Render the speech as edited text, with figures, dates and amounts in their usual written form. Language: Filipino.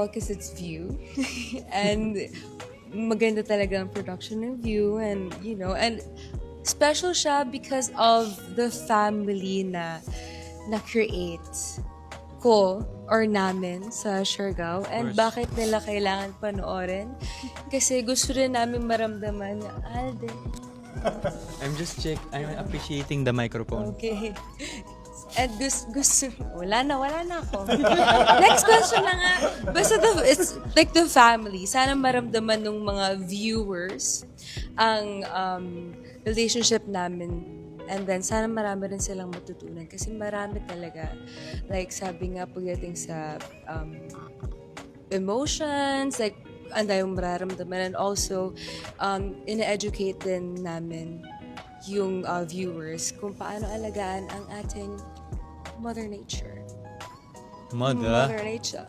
all, because it's View. And maganda talaga ang production ng View. And, and special siya because of the family na na-create ko or namin sa Siargao. And bakit nila kailangan panoorin? Kasi gusto rin namin maramdaman na, Alden. I'm appreciating the microphone. Okay. And gusto, wala na ako. Next question na nga. Basta it's like the family. Sana maramdaman ng mga viewers ang relationship namin. And then, sana marami rin silang matutunan. Kasi marami talaga. Like, sabi nga pagdating sa emotions, like, anday yung mararamdaman. And also, ina-educate din namin yung viewers kung paano alagaan ang ating Mother Nature. Mother Nature.